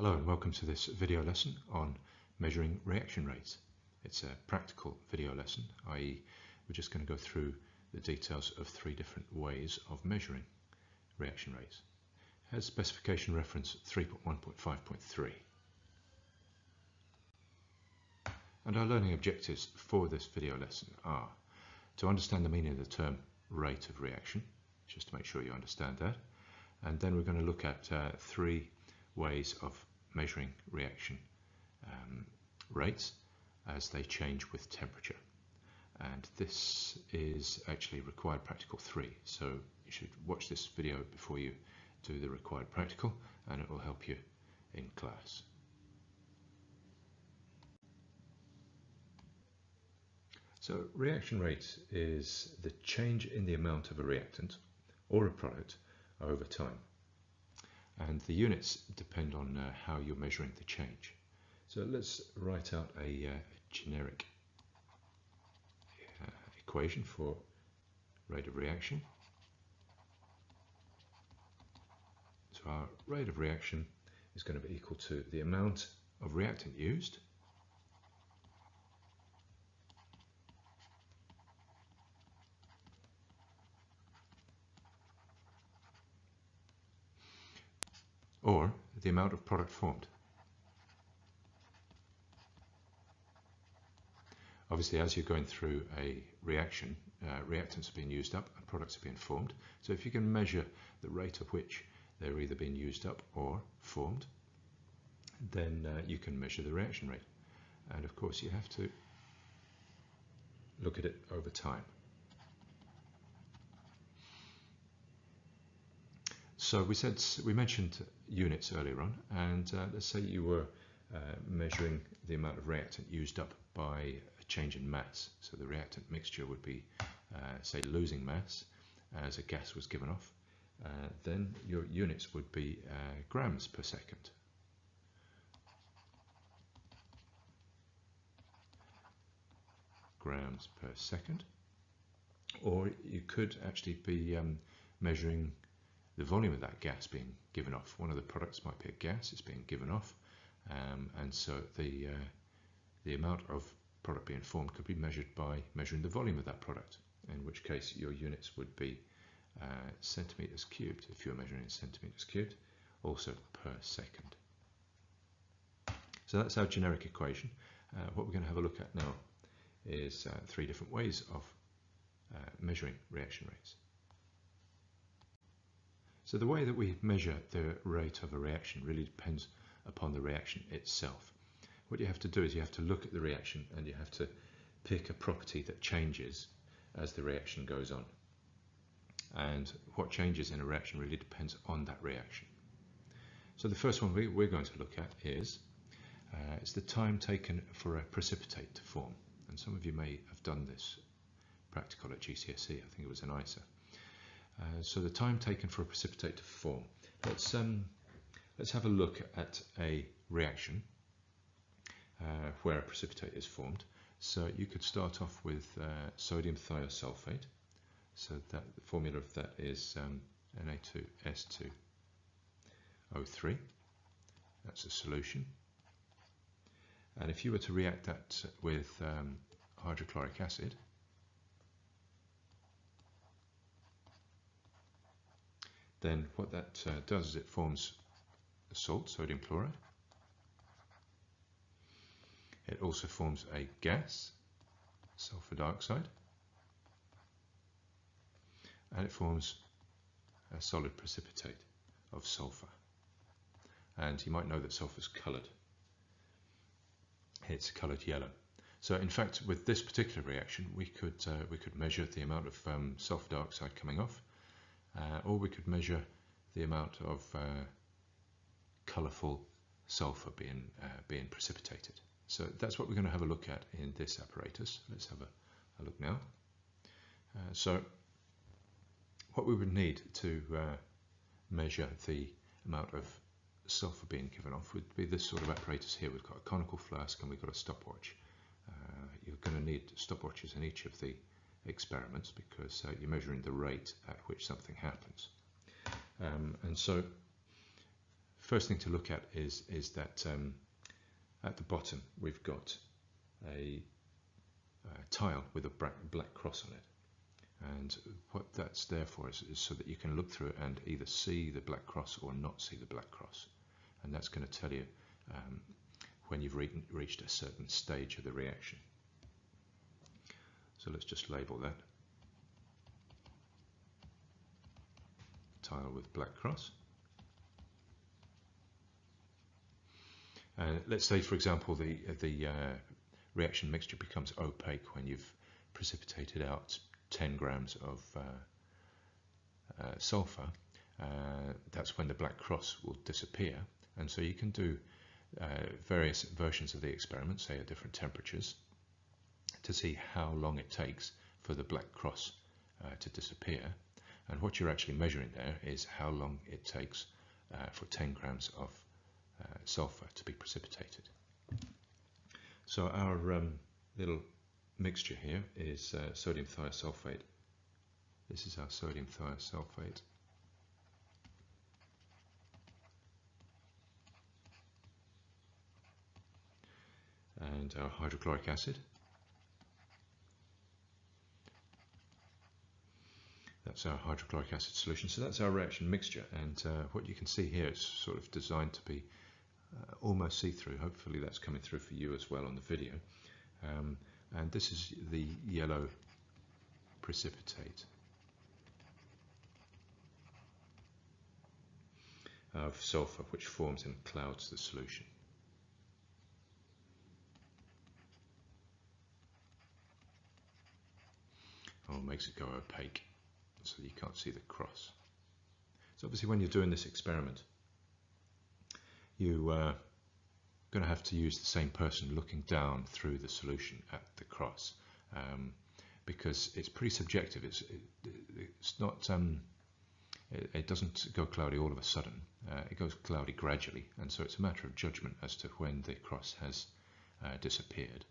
Hello and welcome to this video lesson on measuring reaction rates. It's a practical video lesson, i.e. we're just going to go through the details of 3 different ways of measuring reaction rates. It has specification reference 3.1.5.3. And our learning objectives for this video lesson are to understand the meaning of the term rate of reaction, just to make sure you understand that. And then we're going to look at 3 ways of measuring reaction rates as they change with temperature. And this is actually required practical 3, so you should watch this video before you do the required practical, and it will help you in class. So reaction rate is the change in the amount of a reactant or a product over time. And the units depend on how you're measuring the change. So let's write out a generic equation for rate of reaction. So our rate of reaction is going to be equal to the amount of reactant used or the amount of product formed. Obviously, as you're going through a reaction, reactants are being used up and products are being formed. So if you can measure the rate of which they're either being used up or formed, then you can measure the reaction rate. And of course, you have to look at it over time. So we mentioned units earlier on, and let's say you were measuring the amount of reactant used up by a change in mass. So the reactant mixture would be, say, losing mass as a gas was given off. Then your units would be grams per second. Grams per second. Or you could actually be measuring the volume of that gas being given off. One of the products might be a gas, it's being given off, and so the amount of product being formed could be measured by measuring the volume of that product, in which case your units would be centimeters cubed if you're measuring in centimeters cubed, also per second. So that's our generic equation. What we're going to have a look at now is 3 different ways of measuring reaction rates. So the way that we measure the rate of a reaction really depends upon the reaction itself. What you have to do is you have to look at the reaction and you have to pick a property that changes as the reaction goes on. And what changes in a reaction really depends on that reaction. So the first one we're going to look at is it's the time taken for a precipitate to form. And some of you may have done this practical at GCSE, I think it was an ISA. So the time taken for a precipitate to form. Let's have a look at a reaction where a precipitate is formed. So you could start off with sodium thiosulfate. So that the formula of that is Na2S2O3. That's a solution. And if you were to react that with hydrochloric acid, then what that does is it forms a salt, sodium chloride. It also forms a gas, sulfur dioxide, and it forms a solid precipitate of sulfur. And you might know that sulfur is coloured. It's coloured yellow. So in fact, with this particular reaction, we could measure the amount of sulfur dioxide coming off. Or we could measure the amount of colourful sulfur being precipitated. So that's what we're going to have a look at in this apparatus. Let's have a look now. So what we would need to measure the amount of sulfur being given off would be this sort of apparatus here. We've got a conical flask and we've got a stopwatch. You're going to need stopwatches in each of the experiments because you're measuring the rate at which something happens. And so first thing to look at is that at the bottom we've got a tile with a black cross on it. And what that's there for is so that you can look through it and either see the black cross or not see the black cross. And that's going to tell you when you've reached a certain stage of the reaction. So let's just label that. Tile with black cross. Let's say, for example, the reaction mixture becomes opaque when you've precipitated out 10 grams of sulfur. That's when the black cross will disappear, and so you can do various versions of the experiment, say at different temperatures, to see how long it takes for the black cross to disappear. And what you're actually measuring there is how long it takes for 10 grams of sulfur to be precipitated. So our little mixture here is sodium thiosulfate. This is our sodium thiosulfate. And our hydrochloric acid. That's our hydrochloric acid solution. So that's our reaction mixture, and what you can see here is sort of designed to be almost see-through. Hopefully that's coming through for you as well on the video. And this is the yellow precipitate of sulfur, which forms and clouds the solution. Or makes it go opaque, so you can't see the cross. So obviously when you're doing this experiment, you are going to have to use the same person looking down through the solution at the cross, because it's pretty subjective. It's not it doesn't go cloudy all of a sudden. It goes cloudy gradually, and so it's a matter of judgment as to when the cross has disappeared.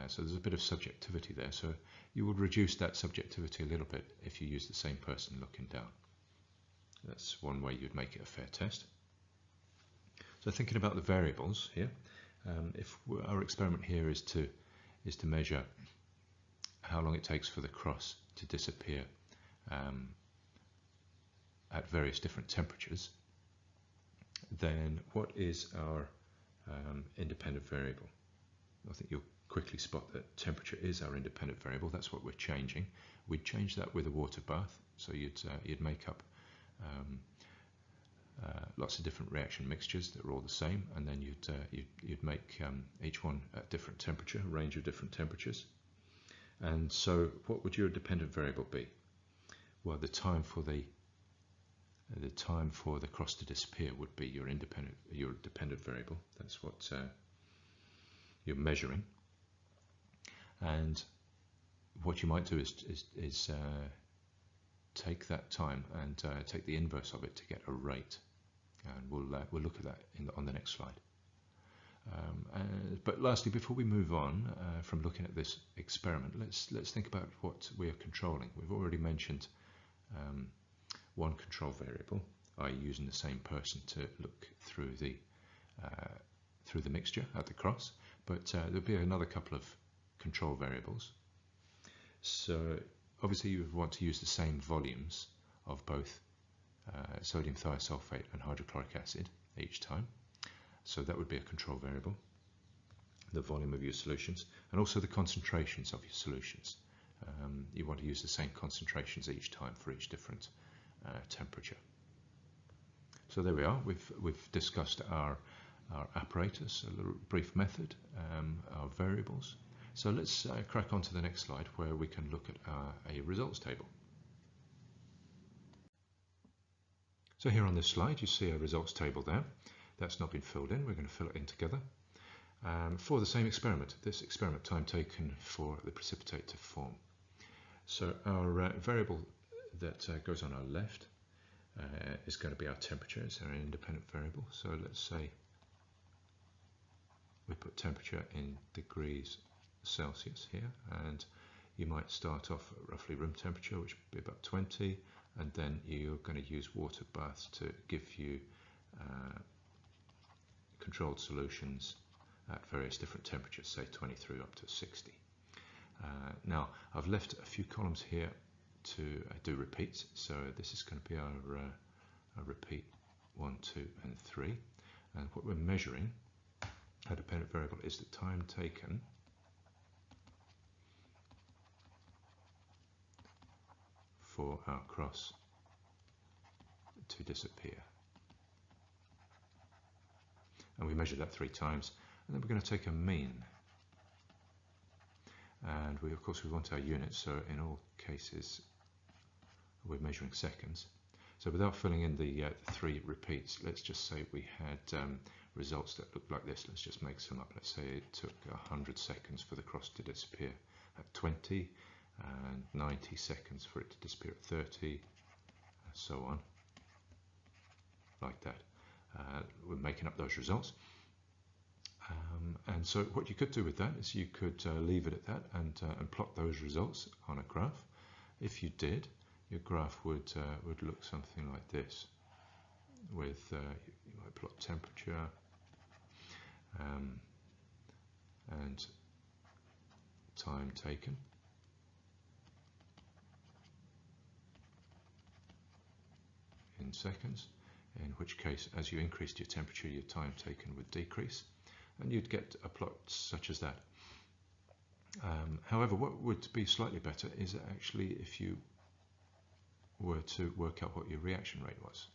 So there's a bit of subjectivity there, so you would reduce that subjectivity a little bit if you use the same person looking down. That's one way you'd make it a fair test. So thinking about the variables here, if our experiment here is to measure how long it takes for the cross to disappear at various different temperatures, then what is our independent variable? I think you'll quickly spot that temperature is our independent variable. That's what we're changing. We'd change that with a water bath, so you'd make up lots of different reaction mixtures that are all the same, and then you'd make each one at different temperature, a range of different temperatures. And so what would your dependent variable be? Well, the time for the cross to disappear would be your dependent variable. That's what you're measuring. And what you might do is take that time and take the inverse of it to get a rate, and we'll look at that on the next slide. But lastly, before we move on from looking at this experiment, let's think about what we are controlling. We've already mentioned one control variable, i.e. using the same person to look through the mixture at the cross, but there'll be another couple of control variables. So obviously you would want to use the same volumes of both sodium thiosulfate and hydrochloric acid each time. So that would be a control variable, the volume of your solutions, and also the concentrations of your solutions. You want to use the same concentrations each time for each different temperature. So there we are. We've discussed our apparatus, a little brief method, our variables. So let's crack on to the next slide, where we can look at a results table. So here on this slide you see a results table there. That's not been filled in. We're going to fill it in together for the same experiment. This experiment time taken for the precipitate to form. So our variable that goes on our left is going to be our temperature. It's an independent variable. So let's say we put temperature in degrees Celsius here, and you might start off at roughly room temperature, which would be about 20, and then you're going to use water baths to give you controlled solutions at various different temperatures, say 23 up to 60. Now I've left a few columns here to do repeats, so this is going to be our repeat 1, 2 and 3, and what we're measuring, our dependent variable, is the time taken for our cross to disappear. And we measure that 3 times, and then we're going to take a mean. And of course we want our units, so in all cases we're measuring seconds. So without filling in the 3 repeats, let's just say we had results that looked like this. Let's just make some up. Let's say it took 100 seconds for the cross to disappear at 20, and 90 seconds for it to disappear at 30, and so on, like that. We're making up those results. And so what you could do with that is you could leave it at that and plot those results on a graph. If you did, your graph would look something like this, with you might plot temperature and time taken. In seconds, in which case as you increased your temperature, your time taken would decrease, and you'd get a plot such as that. However, what would be slightly better is actually if you were to work out what your reaction rate was,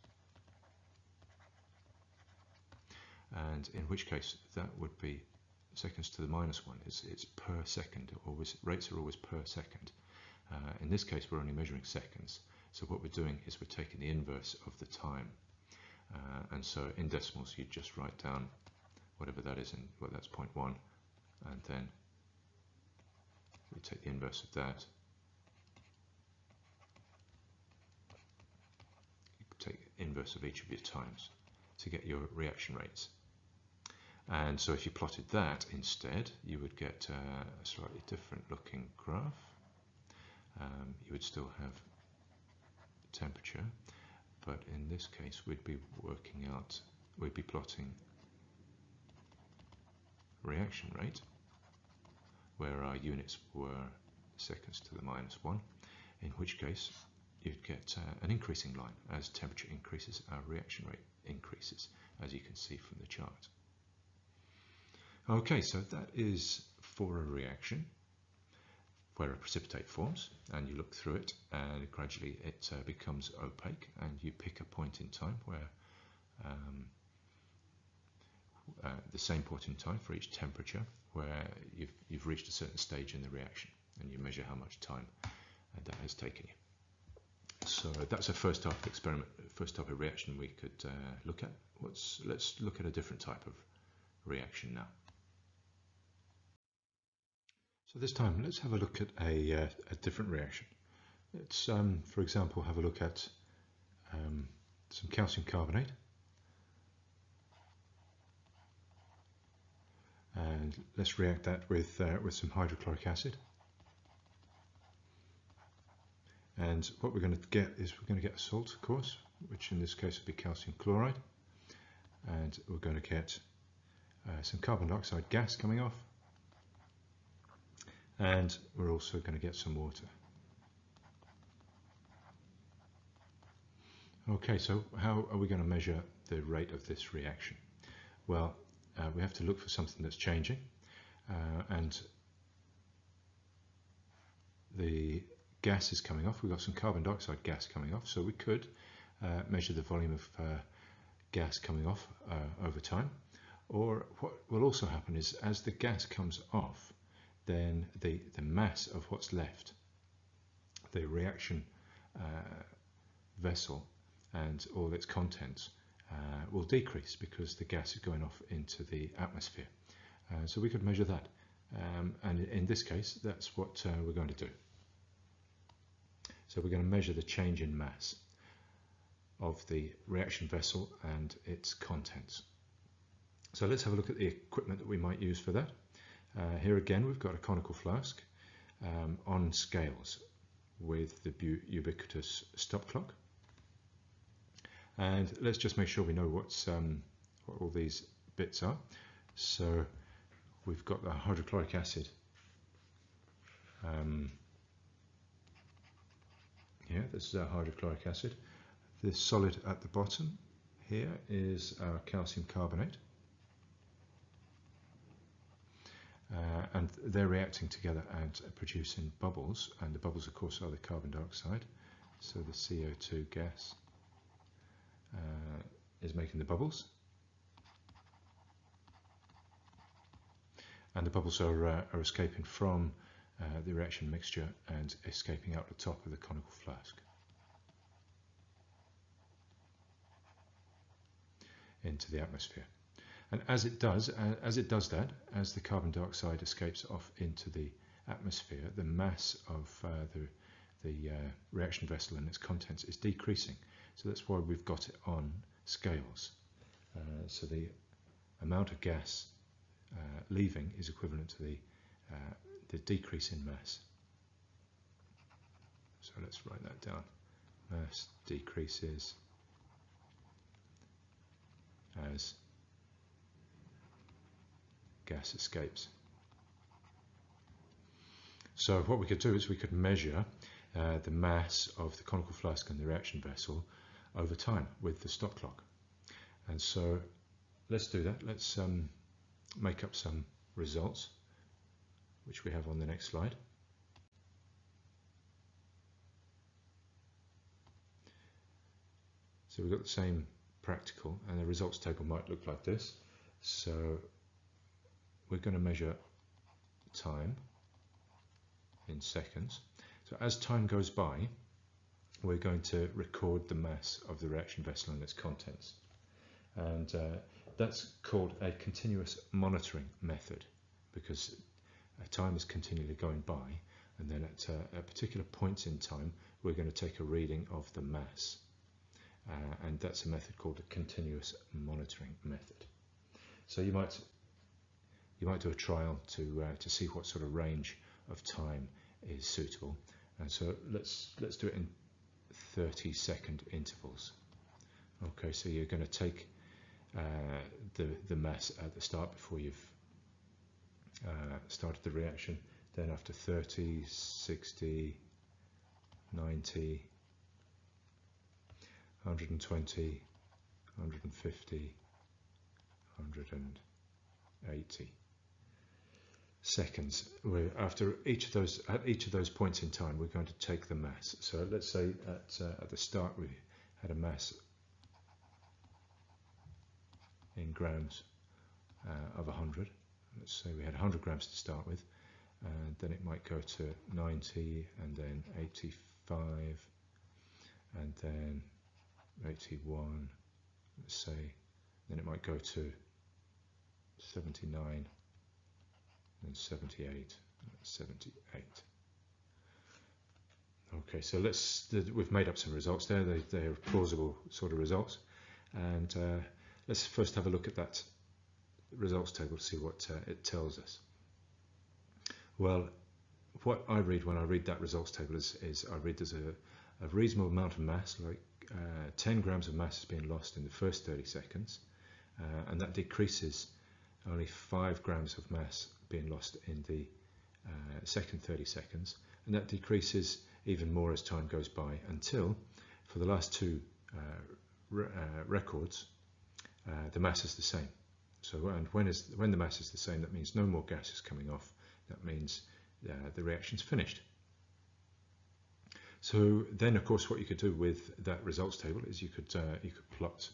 and in which case that would be seconds to the minus 1. It's per second. Rates are always per second. In this case we're only measuring seconds, so what we're doing is we're taking the inverse of the time, and so in decimals you just write down whatever that is, well, that's 0.1, and then we take the inverse of that. You take the inverse of each of your times to get your reaction rates. And so if you plotted that instead, you would get a slightly different looking graph. You would still have temperature, but in this case we'd be plotting reaction rate, where our units were seconds to the minus 1, in which case you'd get an increasing line. As temperature increases, our reaction rate increases, as you can see from the chart. Okay, so that is for a reaction where a precipitate forms, and you look through it and gradually it becomes opaque, and you pick a point in time where the same point in time for each temperature where you've reached a certain stage in the reaction, and you measure how much time that has taken you. So that's a first type of experiment, first type of reaction we could look at. Let's look at a different type of reaction now. So this time let's have a look at a different reaction. Let's for example have a look at some calcium carbonate, and let's react that with some hydrochloric acid. And what we're going to get is we're going to get a salt, of course, which in this case would be calcium chloride, and we're going to get some carbon dioxide gas coming off, and we're also going to get some water. Okay, so how are we going to measure the rate of this reaction? Well, we have to look for something that's changing, and the gas is coming off. We've got some carbon dioxide gas coming off, so we could measure the volume of gas coming off over time. Or what will also happen is as the gas comes off, then the mass of what's left, the reaction vessel and all its contents will decrease because the gas is going off into the atmosphere. So we could measure that, and in this case that's what we're going to do. So we're going to measure the change in mass of the reaction vessel and its contents. So let's have a look at the equipment that we might use for that. Here again we've got a conical flask on scales with the ubiquitous stop clock, and let's just make sure we know what all these bits are. So we've got the hydrochloric acid here. This is our hydrochloric acid. This solid at the bottom here is our calcium carbonate. And they're reacting together and producing bubbles, and the bubbles of course are the carbon dioxide. So the CO2 gas is making the bubbles, and the bubbles are escaping from the reaction mixture and escaping out the top of the conical flask into the atmosphere. And as it does that, as the carbon dioxide escapes off into the atmosphere, the mass of the reaction vessel and its contents is decreasing. So that's why we've got it on scales. So the amount of gas leaving is equivalent to the decrease in mass. So let's write that down. Mass decreases as gas escapes. So what we could do is we could measure the mass of the conical flask and the reaction vessel over time with the stop clock. And so let's do that. Let's make up some results, which we have on the next slide. So we've got the same practical, and the results table might look like this. So we're going to measure time in seconds. So as time goes by, we're going to record the mass of the reaction vessel and its contents. And that's called a continuous monitoring method, because time is continually going by, and then at particular points in time, we're going to take a reading of the mass. And that's a method called a continuous monitoring method. So you might do a trial to see what sort of range of time is suitable. And so let's do it in 30-second intervals. Okay, so you're going to take the mass at the start before you've started the reaction. Then after 30, 60, 90, 120, 150, 180 seconds. After at each of those points in time, we're going to take the mass. So let's say at the start we had a mass in grams of 100. Let's say we had 100 grams to start with, and then it might go to 90, and then 85, and then 81, let's say. Then it might go to 79, and 78, and 78. Okay, so we've made up some results there. They're plausible sort of results, and let's first have a look at that results table to see what it tells us. Well, what I read when I read that results table is I read there's a reasonable amount of mass, like 10 grams of mass is being lost in the first 30 seconds, and that decreases only 5 grams of mass being lost in the second 30 seconds, and that decreases even more as time goes by until, for the last two records, the mass is the same. So, and when the mass is the same, that means no more gas is coming off. That means the reaction's finished. So then, of course, what you could do with that results table is you could plot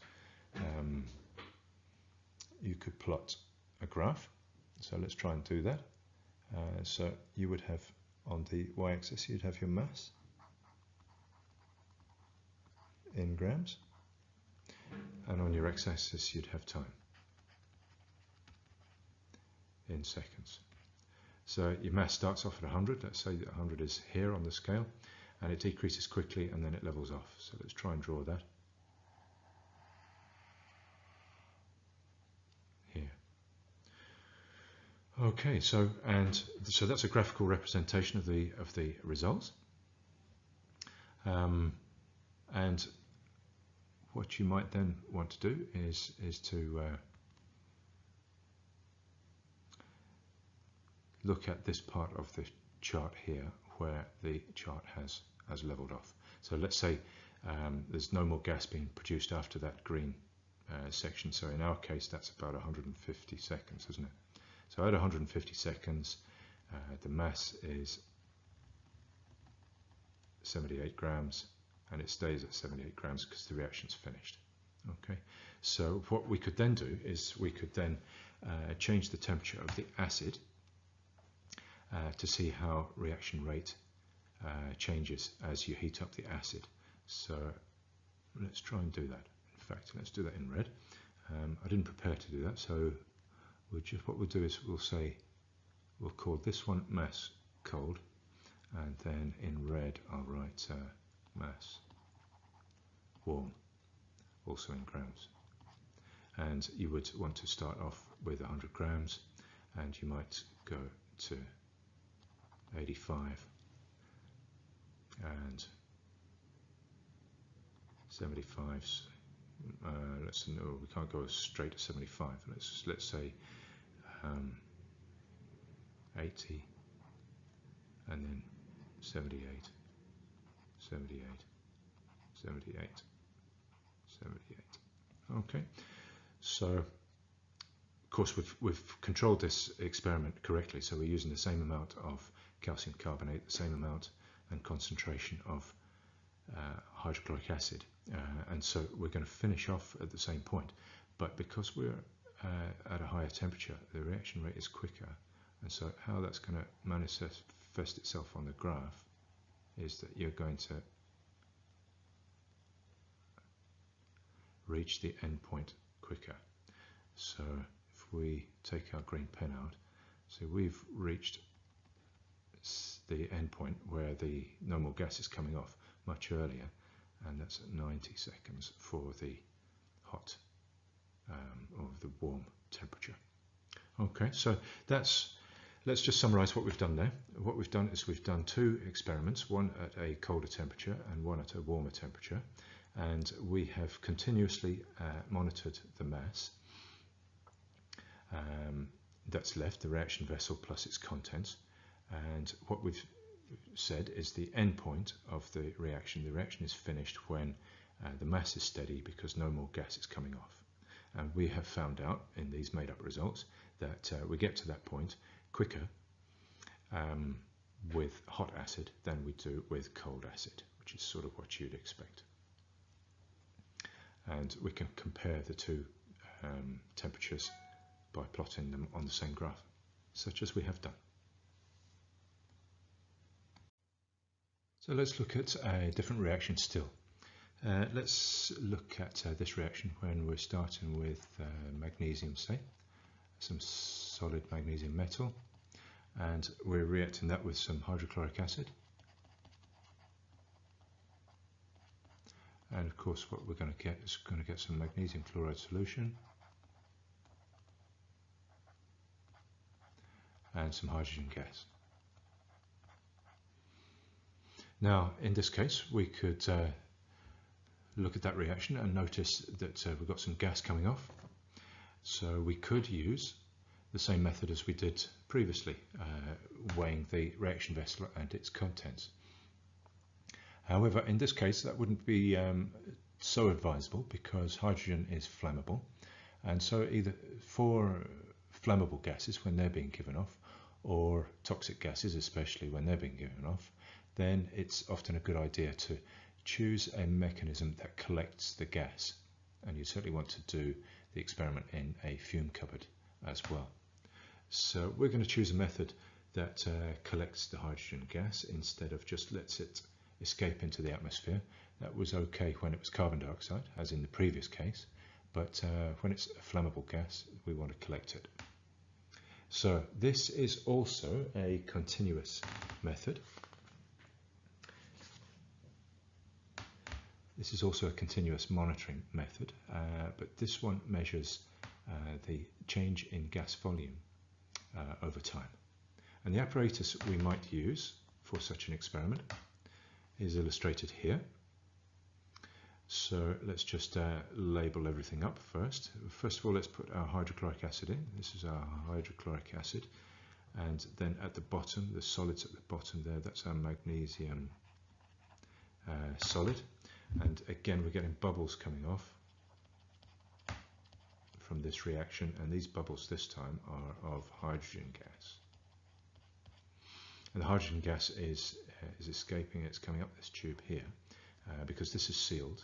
a graph. So let's try and do that. So you would have on the y-axis, you'd have your mass in grams, and on your x-axis you'd have time in seconds. So your mass starts off at 100. Let's say that 100 is here on the scale, and it decreases quickly and then it levels off. So let's try and draw that here. Okay, so that's a graphical representation of the results. And what you might then want to do is to look at this part of the chart here where the chart has leveled off. So let's say there's no more gas being produced after that green section. So in our case, that's about 150 seconds, isn't it? So at 150 seconds, the mass is 78 grams, and it stays at 78 grams because the reaction's finished. Okay, so what we could then do is we could then change the temperature of the acid to see how reaction rate changes as you heat up the acid. So let's try and do that. In fact, let's do that in red. I didn't prepare to do that, so what we'll do is we'll call this one mass cold, and then in red I'll write mass warm, also in grams. And you would want to start off with 100 grams, and you might go to 85 and 75. We can't go straight to 75. Let's say 80, and then 78, 78, 78, 78. Okay, so of course we've controlled this experiment correctly, so we're using the same amount of calcium carbonate, the same amount and concentration of hydrochloric acid, and so we're going to finish off at the same point, but because we're at a higher temperature, the reaction rate is quicker, and so how that's going to manifest itself on the graph is that you're going to reach the end point quicker. So if we take our green pen out, so we've reached the end point where the no more gas is coming off much earlier, and that's at 90 seconds for the hot or the warm temperature. Okay, so let's just summarize what we've done there. What we've done is we've done two experiments, one at a colder temperature and one at a warmer temperature, and we have continuously monitored the mass that's left, the reaction vessel plus its contents, and what we've said is the end point of the reaction is finished when the mass is steady because no more gas is coming off. And we have found out in these made up results that we get to that point quicker with hot acid than we do with cold acid, which is sort of what you'd expect. And we can compare the two temperatures by plotting them on the same graph, such as we have done. So let's look at a different reaction still. Let's look at this reaction when we're starting with magnesium, say, some solid magnesium metal, and we're reacting that with some hydrochloric acid. And of course what we're going to get is some magnesium chloride solution and some hydrogen gas. Now in this case we could look at that reaction and notice that we've got some gas coming off. So we could use the same method as we did previously, weighing the reaction vessel and its contents. However, in this case that wouldn't be so advisable because hydrogen is flammable, and so either for flammable gases when they're being given off, or toxic gases especially when they're being given off, then it's often a good idea to choose a mechanism that collects the gas, and you certainly want to do the experiment in a fume cupboard as well. So we're going to choose a method that collects the hydrogen gas instead of just lets it escape into the atmosphere. That was okay when it was carbon dioxide, as in the previous case, but when it's a flammable gas, we want to collect it. So this is also a continuous method. This is also a continuous monitoring method, but this one measures the change in gas volume over time. And the apparatus we might use for such an experiment is illustrated here. So let's just label everything up first. First of all, let's put our hydrochloric acid in. This is our hydrochloric acid, And then at the bottom, the solids at the bottom there, that's our magnesium solid. And again, we're getting bubbles coming off from this reaction, and these bubbles this time are of hydrogen gas. And the hydrogen gas is escaping, it's coming up this tube here, because this is sealed.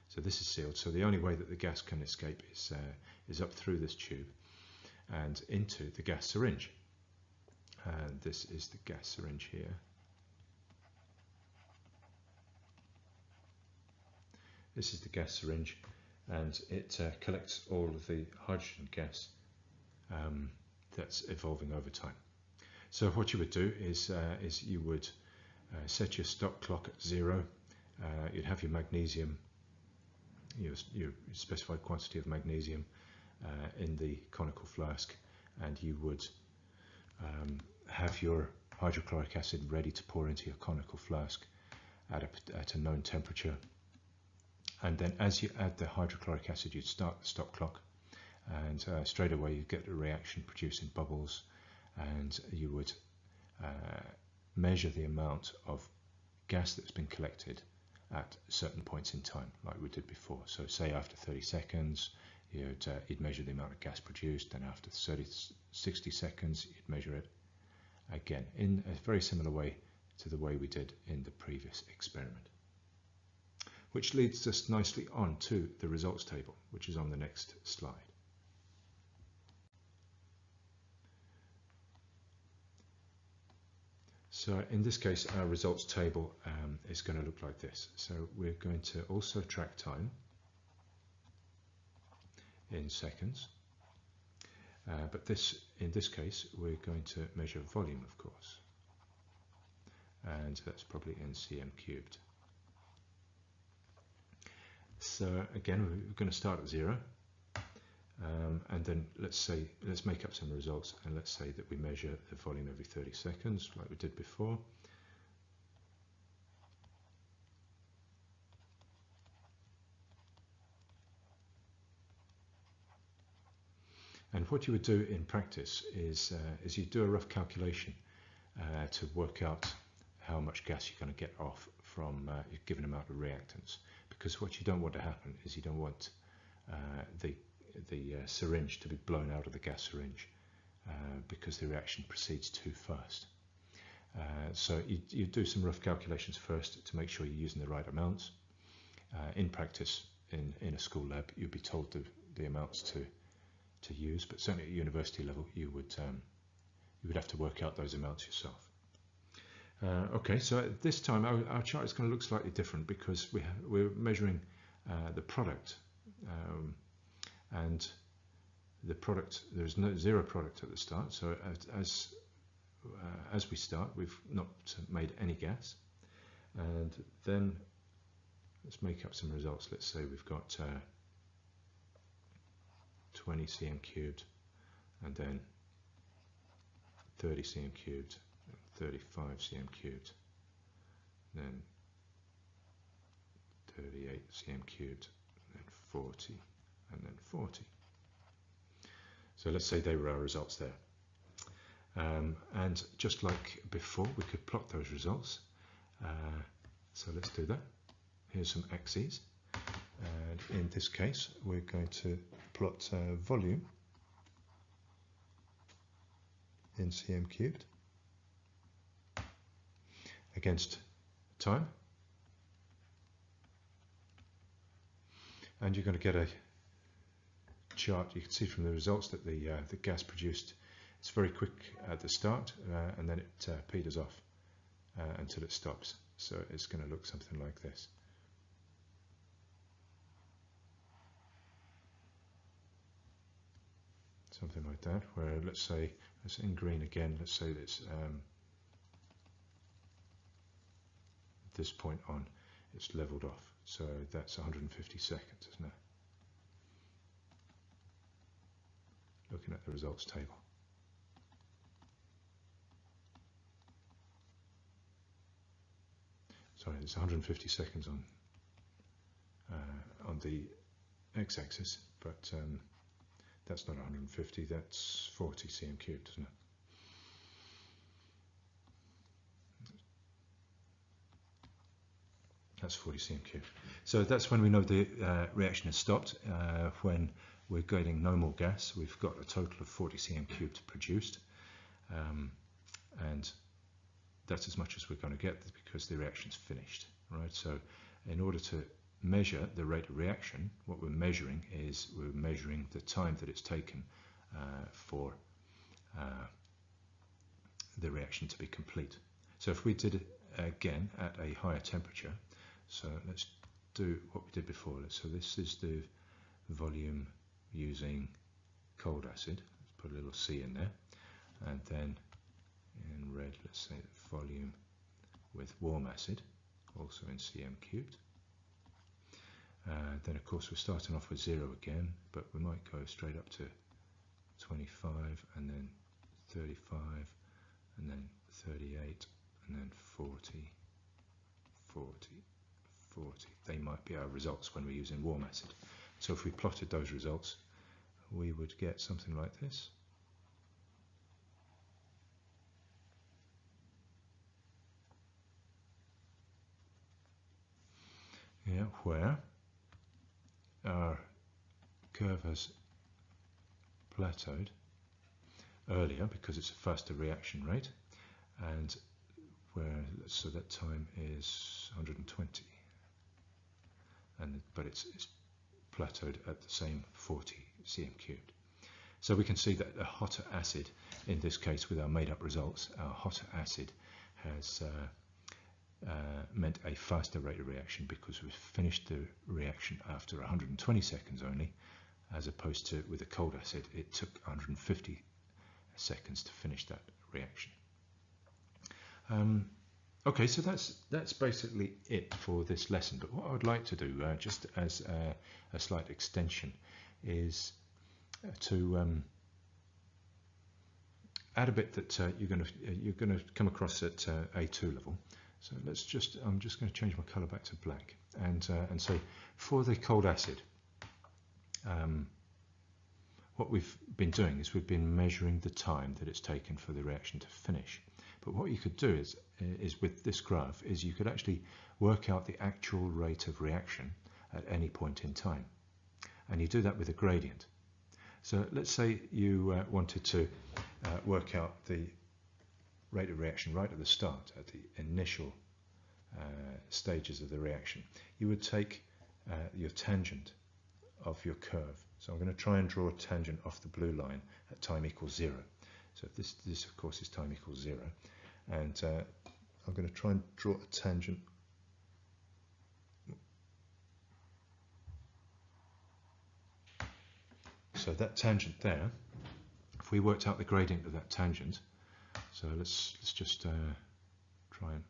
So this is sealed, so the only way that the gas can escape is up through this tube and into the gas syringe. And this is the gas syringe here. This is the gas syringe, and it collects all of the hydrogen gas that's evolving over time. So what you would do is you would set your stop clock at 0. You'd have your magnesium, your specified quantity of magnesium in the conical flask, and you would have your hydrochloric acid ready to pour into your conical flask at a known temperature. And then as you add the hydrochloric acid, you'd start the stop clock, and straight away you get a reaction producing bubbles, and you would measure the amount of gas that's been collected at certain points in time, like we did before. So say after 30 seconds, you'd measure the amount of gas produced, and after 60 seconds, you'd measure it again, in a very similar way to the way we did in the previous experiment. Which leads us nicely on to the results table, which is on the next slide. So in this case, our results table is going to look like this. So we're going to also track time in seconds, but in this case, we're going to measure volume, of course, and that's probably in cm cubed. So again, we're going to start at 0, and then let's make up some results, and let's say that we measure the volume every 30 seconds, like we did before. And what you would do in practice is you do a rough calculation to work out how much gas you're going to get off from a given amount of reactants. Because what you don't want to happen is you don't want the syringe to be blown out of the gas syringe because the reaction proceeds too fast. So you do some rough calculations first to make sure you're using the right amounts. In practice, in a school lab, you'd be told the amounts to use, but certainly at university level, you would have to work out those amounts yourself. Okay, so at this time our chart is going to look slightly different because we're measuring the product, and the product, there's zero product at the start. So as we start, we've not made any gas, and then let's make up some results. Let's say we've got 20 cm cubed, and then 30 cm cubed, 35 cm cubed, then 38 cm cubed, then 40, and then 40. So let's say they were our results there. And just like before, we could plot those results. So let's do that. Here's some axes. And in this case, we're going to plot volume in cm cubed against time, and you're going to get a chart. You can see from the results that the gas produced, it's very quick at the start, and then it peters off until it stops. So it's going to look something like this. Something like that, where let's say, it's in green again, let's say that it's this point on, it's leveled off. So that's 150 seconds, isn't it? Looking at the results table. Sorry, it's 150 seconds on the x-axis, but that's not 150, that's 40 cm cubed, isn't it? That's 40 cm cubed. So that's when we know the reaction has stopped, when we're getting no more gas. We've got a total of 40 cm cubed produced, and that's as much as we're going to get because the reaction's finished, right? So in order to measure the rate of reaction, what we're measuring is we're measuring the time that it's taken for the reaction to be complete. So if we did it again at a higher temperature, so let's do what we did before. So this is the volume using cold acid. Let's put a little C in there, and then in red, let's say volume with warm acid, also in cm cubed. Then of course we're starting off with 0 again, but we might go straight up to 25, and then 35, and then 38, and then 40, 40, 40. They might be our results when we're using warm acid. So if we plotted those results, we would get something like this. Yeah, where our curve has plateaued earlier because it's a faster reaction rate, and where, so that time is 120, but it's plateaued at the same 40 cm cubed. So we can see that a hotter acid, in this case with our made up results, our hotter acid has meant a faster rate of reaction because we've finished the reaction after 120 seconds only, as opposed to with a cold acid it took 150 seconds to finish that reaction. Okay, so that's basically it for this lesson, but what I would like to do, just as a slight extension, is to add a bit that you're going to come across at A2 level. So I'm just going to change my color back to black, and say for the cold acid, what we've been doing is we've been measuring the time that it's taken for the reaction to finish. But what you could do is with this graph is you could actually work out the actual rate of reaction at any point in time, and you do that with a gradient. So let's say you wanted to work out the rate of reaction right at the start, at the initial stages of the reaction. You would take your tangent of your curve. So I'm going to try and draw a tangent off the blue line at time equals 0. So this of course is time equals 0, and I'm going to try and draw a tangent so that tangent there, if we worked out the gradient of that tangent, so let's just try and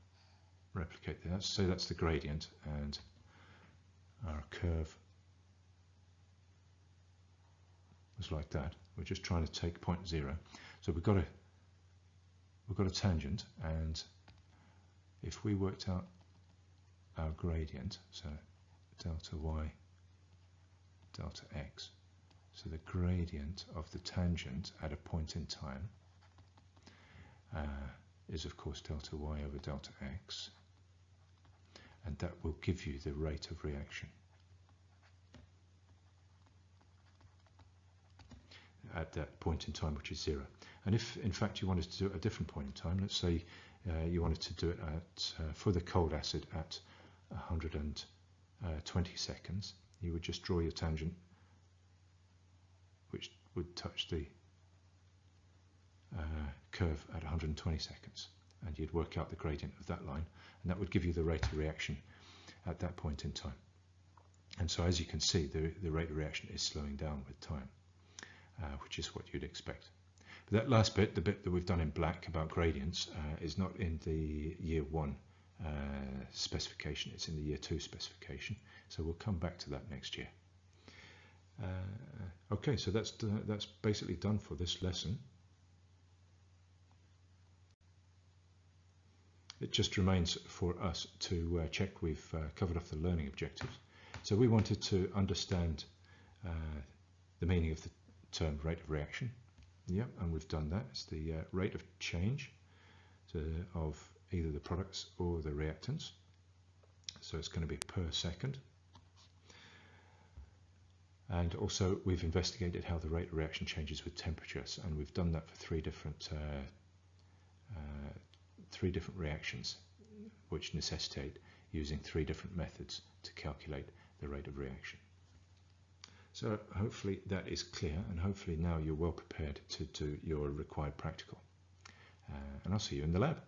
replicate that. So that's the gradient, and our curve was like that. We're just trying to take point 0. So we've got a tangent, and if we worked out our gradient, so delta y, delta x, so the gradient of the tangent at a point in time is of course delta y over delta x, and that will give you the rate of reaction at that point in time, which is 0. And if in fact you wanted to do it at a different point in time, let's say you wanted to do it at for the cold acid at 120 seconds, you would just draw your tangent which would touch the curve at 120 seconds, and you'd work out the gradient of that line, and that would give you the rate of reaction at that point in time. And so as you can see, the rate of reaction is slowing down with time, which is what you'd expect. But that last bit, the bit that we've done in black about gradients, is not in the year 1 specification, it's in the year 2 specification, so we'll come back to that next year. Okay, so that's basically done for this lesson. It just remains for us to check we've covered off the learning objectives. So we wanted to understand the meaning of the termed rate of reaction. Yep, and we've done that. It's the rate of change of either the products or the reactants. So it's going to be per second. And also we've investigated how the rate of reaction changes with temperatures, and we've done that for three different reactions, which necessitate using three different methods to calculate the rate of reaction. So hopefully that is clear, and hopefully now you're well prepared to do your required practical. And I'll see you in the lab.